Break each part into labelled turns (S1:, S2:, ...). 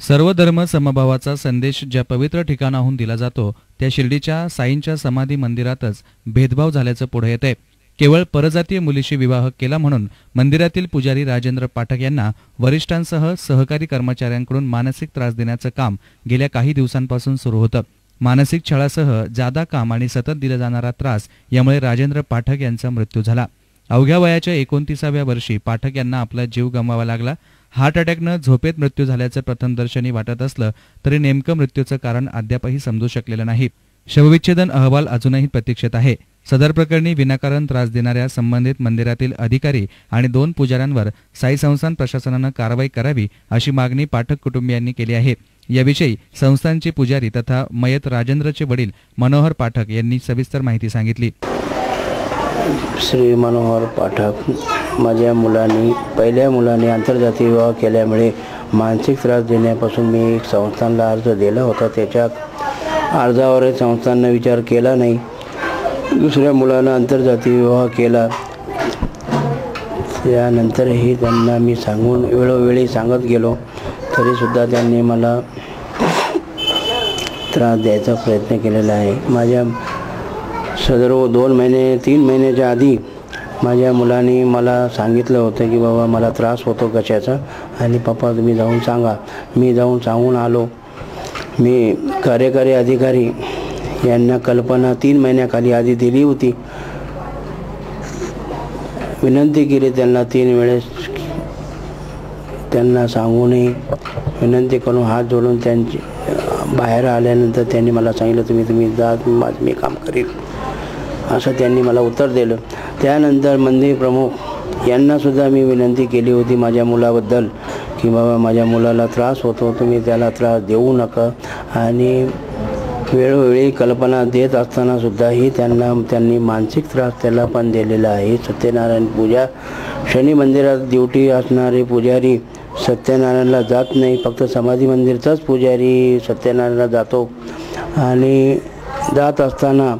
S1: सर्व धर्म समभावाचा संदेश ज्या पवित्र ठिकाणाहून दिला जातो त्या शिर्डीच्या साईंच्या समाधी मंदिरातच भेदभाव झाल्याचं पुढे येतंय। केवळ परजातीय मुलीशी विवाह केला म्हणून मंदिरातील पुजारी राजेंद्र पाठक यांना वरिष्ठांसह सहकारी कर्मचाऱ्यांकडून मानसिक त्रास देण्याचं काम गेल्या काही दिवसांपासून सुरू होतं। मानसिक छळासह जादा काम आणि सतत दिला जाणारा त्रास यामुळे राजेंद्र पाठक यांचा मृत्यू झाला। अवघ्या वयाच्या 29व्या वर्षी पाठक यांना आपला जीव गमवावा लागला। हार्ट अटॅकनं झोपेत मृत्यू झाल्याचं प्रथमदर्शनी वाटत असलं तरी नेमकं मृत्यूचं कारण अद्यापही समजू शकलेलं नाही। शवविच्छेदन अहवाल अजूनही प्रतीक्षेत आहे। सदर प्रकरणी विनाकारण त्रास देणाऱ्या संबंधित मंदिरातील अधिकारी आणि 2 पुजाऱ्यांवर साई संस्थान प्रशासनानं कारवाई करावी अशी मागणी पाठक कुटुंबियांनी केली आहे। याविषयी संस्थानचे पुजारी तथा मयत राजेंद्रचे वडील मनोहर पाठक यांनी सविस्तर माहिती सांगितली।
S2: श्री मनोहर पाठक, माझ्या पहिल्या मुलाने आंतरजातीय विवाह केल्यामुळे मानसिक त्रास देण्यापासून मी एक संस्थानला अर्ज दिला होता। त्याच्या अर्जावर संस्थानने विचार केला नाही। दुसऱ्या मुलानं आंतरजातीय विवाह केला। त्यानंतरही त्यांना मी वेळोवेळी सांगत गेलो तरीसुद्धा त्यांनी मला त्रास द्यायचा प्रयत्न केलेला आहे। माझ्या सदर 3 महिन्याच्या आधी माझ्या मुलाने मला सांगितलं होतं की बाबा मला त्रास होतो कशाचा आणि पप्पा तुम्ही जाऊन सांगा। मी जाऊन सांगून आलो। मी कार्यकारी अधिकारी यांना कल्पना 3 महिन्याखाली आधी दिली होती। विनंती केली त्यांना 3 वेळेस, त्यांना सांगूनही विनंती करून हात जोडून त्यांची बाहेर आल्यानंतर त्यांनी मला सांगितलं तुम्ही जा, मी काम करीन असं त्यांनी मला उत्तर दिलं। त्यानंतर मंदिर प्रमुख यांनासुद्धा मी विनंती केली होती माझ्या मुलाबद्दल की बाबा माझ्या मुलाला त्रास होतो, तुम्ही त्याला त्रास देऊ नका। आणि वेळोवेळी कल्पना देत असतानासुद्धाही त्यांनी मानसिक त्रास त्याला पण दिलेला आहे। सत्यनारायण पूजा शनी मंदिरात ड्युटी असणारे पुजारी सत्यनारायणला जात नाही, फक्त समाधी मंदिरचाच पुजारी सत्यनारायणला जातो। आणि जात असताना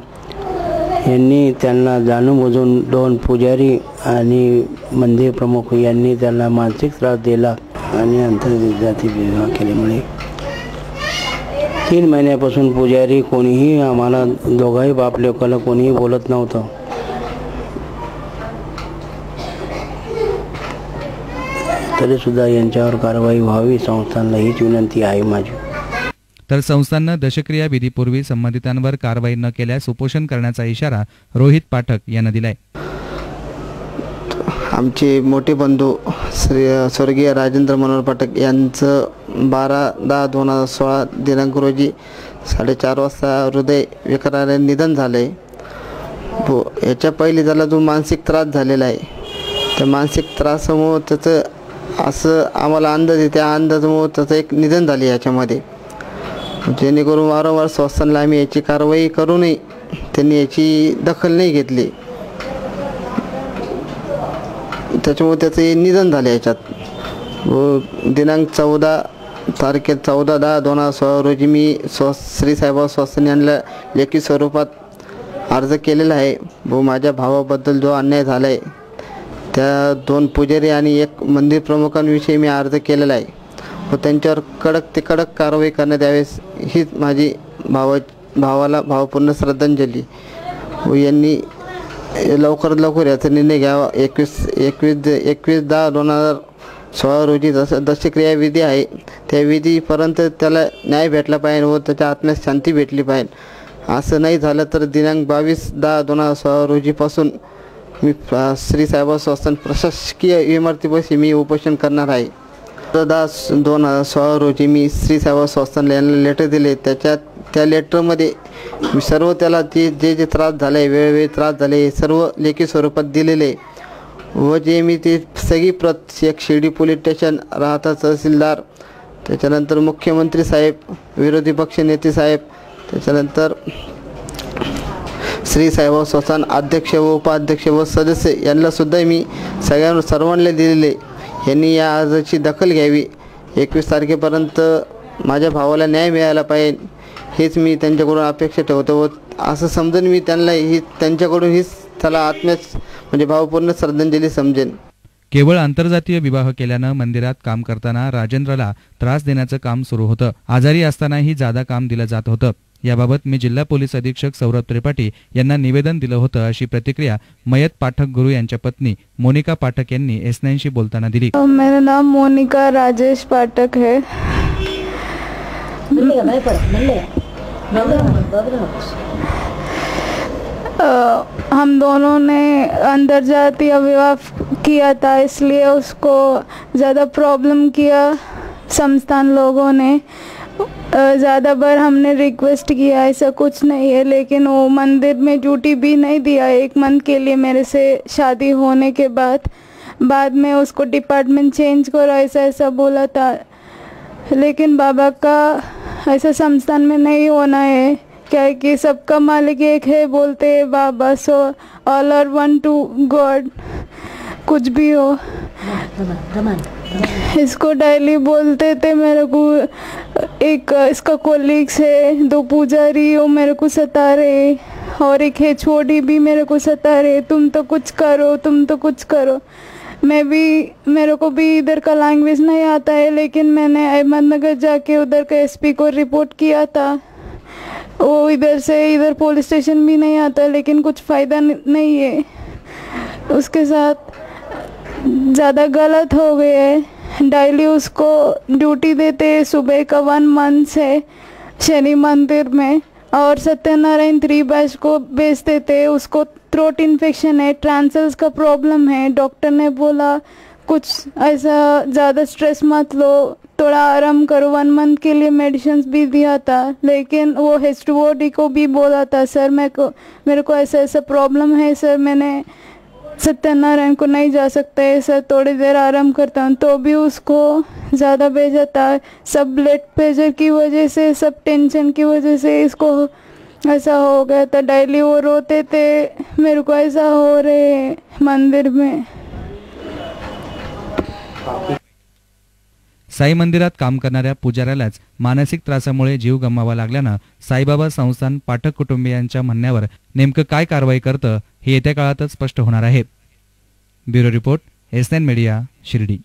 S2: यांनी त्यांना जाणूनबुजून 2 पुजारी आणि मंदिर प्रमुख यांनी त्यांना मानसिक त्रास दिला आणि आंतरजातीय विवाह केल्यामुळे 3 महिन्यापासून पुजारी कोणीही आम्हाला दोघाही बाप लेकाला कोणीही बोलत नव्हतं। तरीसुद्धा यांच्यावर कारवाई व्हावी संस्थानला हीच विनंती आहे माझी।
S1: तर संस्थाननं दशक्रिया विधीपूर्वी संबंधितांवर कारवाई न केल्यास उपोषण करण्याचा इशारा रोहित पाठक यांना दिलाय।
S3: आमचे मोठे बंधू स्वर्गीय राजेंद्र मनोहर पाठक यांचं 12/10/2016 दिनांक रोजी 4:30 वाजता हृदय विकाराने निधन झाले। याच्या पहिले त्याला जो मानसिक त्रास झालेला आहे त्या मानसिक त्रासामुळे त्याचं असं आम्हाला अंदाज आहे, त्या अंदाजामुळे त्याचं एक निधन झाले याच्यामध्ये। जेणेकरून वारंवार संस्थानला आम्ही याची कारवाई करूनही त्यांनी याची दखल नाही घेतली, त्याच्यामुळे त्याचे निधन झाले याच्यात। व दिनांक 14/10/2016 रोजी मी श्री साईबाबा संस्थान यांना लेखी स्वरूपात अर्ज केलेला आहे व माझ्या भावाबद्दल जो अन्याय झाला आहे त्या 2 पुजारी आणि 1 मंदिर प्रमुखांविषयी मी अर्ज केलेला आहे व त्यांच्यावर कडक कारवाई करण्यात यावी हीच माझी भावाला भावपूर्ण श्रद्धांजली। व यांनी लवकरात लवकर याचा निर्णय घ्यावा। 21/10/2016 रोजी दशक्रिया विधी आहे त्या विधीपर्यंत त्याला न्याय भेटला पाहिजे व त्याच्या आत्म्यास शांती भेटली पाहिजे। असं नाही झालं तर दिनांक 22/10/2016 रोजीपासून मी श्री साईबाबा संस्थान प्रशासकीय इमारतीपाशी मी उपोषण करणार आहे। 10/10/2016 रोजी मी श्री साईबाबा संस्थानला यांना लेटर दिले। त्या लेटरमध्ये मी सर्व त्याला जे त्रास झाले, वेळोवेळी त्रास झाले सर्व लेखी स्वरूपात दिलेले व जे मी ते सगळी प्रत एक शिर्डी पोलीस स्टेशन, राहता तहसीलदार, त्याच्यानंतर मुख्यमंत्री साहेब, विरोधी पक्ष नेते साहेब, त्याच्यानंतर श्री साईबाबा संस्थान अध्यक्ष व उपाध्यक्ष व सदस्य यांनासुद्धा मी सर्वांना दिलेले। यांनी या अर्जाची दखल घ्यावी। 21 तारखेपर्यंत माझ्या भावाला न्याय मिळाला पाहिजे हेच मी त्यांच्याकडून अपेक्षा ठेवतो व असं समजून मी त्यांच्याकडून हीच त्याला आत्म्यास म्हणजे भावपूर्ण श्रद्धांजली समजेन।
S1: केवळ आंतरजातीय विवाह केल्यानं मंदिरात काम करताना राजेंद्रला त्रास देण्याचं काम सुरू होतं. आजारी असतानाही जादा काम दिलं जात होतं. याबाबत मी जिल्हा पोलीस अधीक्षक सौरभ त्रिपाठी यांना निवेदन दिलं होतं, अशी प्रतिक्रिया मयत पाठक गुरु यांच्या पत्नी मोनिका पाठक यांनी S9शी बोलताना दिली.
S4: मेरा नाम मोनिका राजेश पाठक है. हम दोनों ने अंतरजातीय विवाह किया था, इसलिए उसको ज़्यादा प्रॉब्लम किया संस्थान लोगों ने. ज़्यादा बार हमने रिक्वेस्ट किया, ऐसा कुछ नहीं है, लेकिन वो मंदिर में ड्यूटी भी नहीं दिया 1 मंथ के लिए मेरे से शादी होने के बाद में उसको डिपार्टमेंट चेंज करो ऐसा बोला था. लेकिन बाबा का ऐसा संस्थान में नहीं होना है, क्या है कि सबका मालिक एक है बोलते हैं बाबा. So all are one to God. कुछ भी हो इसको डेली बोलते थे. मेरे को एक इसका कोलीग्स है, 2 पुजारी वो मेरे को सता रहे, और एक है छोटी भी मेरे को सता रहे. तुम तो कुछ करो, तुम तो कुछ करो. मेरे को भी इधर का लैंग्वेज नहीं आता है, लेकिन मैंने अहमदनगर जाके उधर का SP को रिपोर्ट किया था. वो इधर पुलिस स्टेशन भी नहीं आता, लेकिन कुछ फ़ायदा नहीं है. उसके साथ ज़्यादा गलत हो गए है. डेली उसको ड्यूटी देते सुबह का 1 मंथ से शनि मंदिर में, और सत्यनारायण 3 बैच को भेज देते. उसको थ्रोट इन्फेक्शन है, ट्रांसल्स का प्रॉब्लम है. डॉक्टर ने बोला कुछ ऐसा ज़्यादा स्ट्रेस मत लो, थोड़ा आराम करो. 1 मंथ के लिए मेडिसिन भी दिया था, लेकिन वो HOD को भी बोला था सर मेरे को ऐसा प्रॉब्लम है सर, मैंने सत्यनारायण को नहीं जा सकता है सर, थोड़ी देर आराम करता हूँ. तो भी उसको ज़्यादा भेजा था. सब ब्लड प्रेशर की वजह से, सब टेंशन की वजह से इसको ऐसा हो गया था. डेली वो रोते थे, मेरे को ऐसा हो रहे मंदिर में.
S1: साई मंदिरात काम करणाऱ्या पुजाऱ्यालाच मानसिक त्रासामुळे जीव गमवावा लागल्यानं साईबाबा संस्थान पाठक कुटुंबियांच्या म्हणण्यावर नेमकं काय कारवाई करतं हे येत्या काळातच स्पष्ट होणार आहे. Bureau report S9 media, Shirdi.